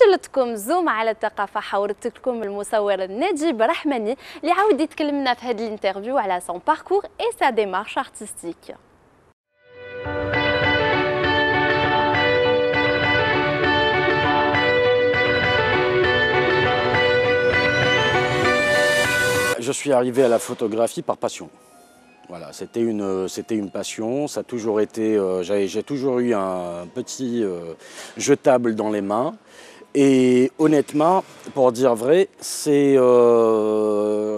وصلتكم زوم على الثقافة، حاورت لكم المصور نجيب رحماني اللي عاود يتكلمنا في هذا الانترفيو على son parcours et sa démarche artistique. Je suis arrivé à la photographie par passion. Voilà, c'était une passion, ça a toujours été, j'ai toujours eu un petit jetable dans les mains. Et honnêtement, pour dire vrai, c'est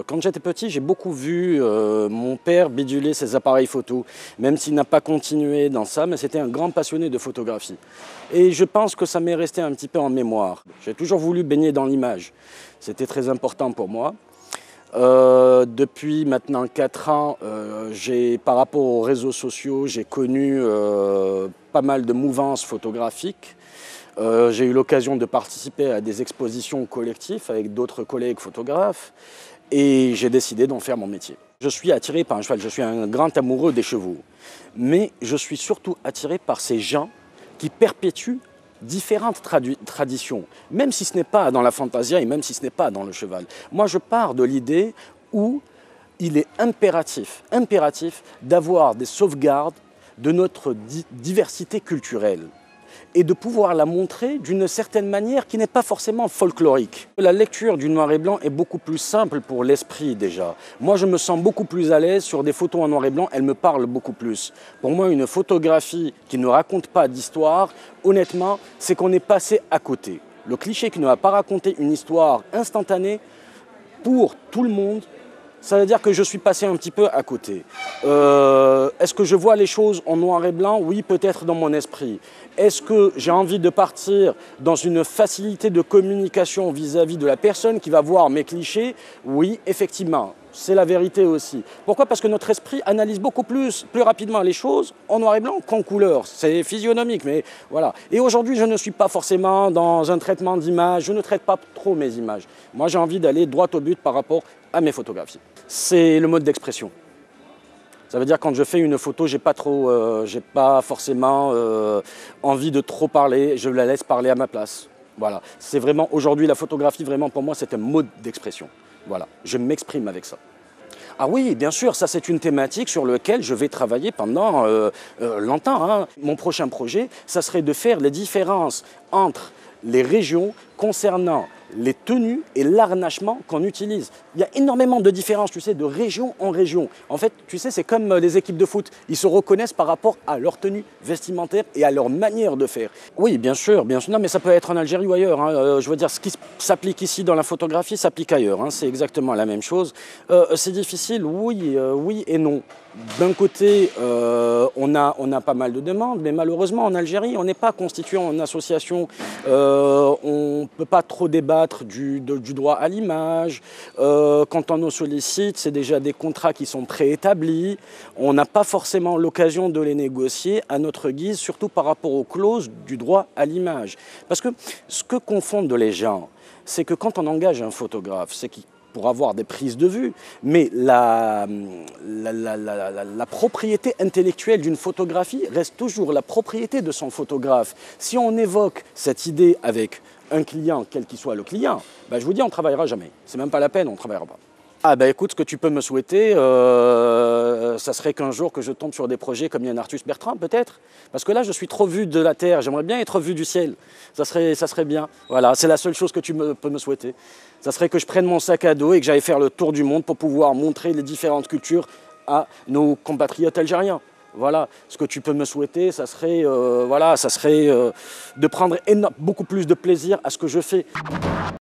quand j'étais petit, j'ai beaucoup vu mon père biduler ses appareils photo, même s'il n'a pas continué dans ça, mais c'était un grand passionné de photographie. Et je pense que ça m'est resté un petit peu en mémoire. J'ai toujours voulu baigner dans l'image, c'était très important pour moi. Depuis maintenant 4 ans, par rapport aux réseaux sociaux, j'ai connu pas mal de mouvances photographiques. J'ai eu l'occasion de participer à des expositions collectives avec d'autres collègues photographes et j'ai décidé d'en faire mon métier. Je suis attiré par un cheval, je suis un grand amoureux des chevaux, mais je suis surtout attiré par ces gens qui perpétuent différentes traditions, même si ce n'est pas dans la fantasia et même si ce n'est pas dans le cheval. Moi, je pars de l'idée où il est impératif d'avoir des sauvegardes de notre diversité culturelle et de pouvoir la montrer d'une certaine manière qui n'est pas forcément folklorique. La lecture du noir et blanc est beaucoup plus simple pour l'esprit déjà. Moi, je me sens beaucoup plus à l'aise sur des photos en noir et blanc, elles me parlent beaucoup plus. Pour moi, une photographie qui ne raconte pas d'histoire, honnêtement, c'est qu'on est passé à côté. Le cliché qui ne va pas raconter une histoire instantanée pour tout le monde, ça veut dire que je suis passé un petit peu à côté. Est-ce que je vois les choses en noir et blanc? Oui, peut-être dans mon esprit. Est-ce que j'ai envie de partir dans une facilité de communication vis-à-vis de la personne qui va voir mes clichés? Oui, effectivement. C'est la vérité aussi. Pourquoi? Parce que notre esprit analyse beaucoup plus rapidement les choses en noir et blanc qu'en couleur. C'est physionomique, mais voilà. Et aujourd'hui, je ne suis pas forcément dans un traitement d'image. Je ne traite pas trop mes images. Moi, j'ai envie d'aller droit au but par rapport à mes photographies. C'est le mode d'expression. Ça veut dire quand je fais une photo, j'ai pas forcément envie de trop parler. Je la laisse parler à ma place. Voilà. C'est vraiment aujourd'hui la photographie. Vraiment pour moi, c'est un mode d'expression. Voilà, je m'exprime avec ça. Ah oui, bien sûr, ça c'est une thématique sur laquelle je vais travailler pendant longtemps. Hein. Mon prochain projet, ça serait de faire les différences entre les régions concernant les tenues et l'harnachement qu'on utilise. Il y a énormément de différences, tu sais, de région en région. En fait, tu sais, c'est comme les équipes de foot. Ils se reconnaissent par rapport à leur tenue vestimentaire et à leur manière de faire. Oui, bien sûr, bien sûr. Non, mais ça peut être en Algérie ou ailleurs. Hein. Je veux dire, ce qui s'applique ici dans la photographie s'applique ailleurs. Hein. C'est exactement la même chose. C'est difficile, oui, oui et non. D'un côté, on a pas mal de demandes, mais malheureusement, en Algérie, on n'est pas constitué en association. On ne peut pas trop débattre du droit à l'image. Quand on nous sollicite, c'est déjà des contrats qui sont préétablis. On n'a pas forcément l'occasion de les négocier à notre guise, surtout par rapport aux clauses du droit à l'image. Parce que ce que confondent les gens, c'est que quand on engage un photographe, c'est pour avoir des prises de vue, mais la propriété intellectuelle d'une photographie reste toujours la propriété de son photographe. Si on évoque cette idée avec un client, quel qu'il soit le client, ben je vous dis, on ne travaillera jamais. C'est même pas la peine, on ne travaillera pas. Ah ben écoute, ce que tu peux me souhaiter, ça serait qu'un jour que je tombe sur des projets comme Yann Arthus Bertrand, peut-être. Parce que là, je suis trop vu de la terre, j'aimerais bien être vu du ciel. Ça serait bien. Voilà, c'est la seule chose que tu peux me souhaiter. Ça serait que je prenne mon sac à dos et que j'aille faire le tour du monde pour pouvoir montrer les différentes cultures à nos compatriotes algériens. Voilà, ce que tu peux me souhaiter, ça serait, de prendre beaucoup plus de plaisir à ce que je fais.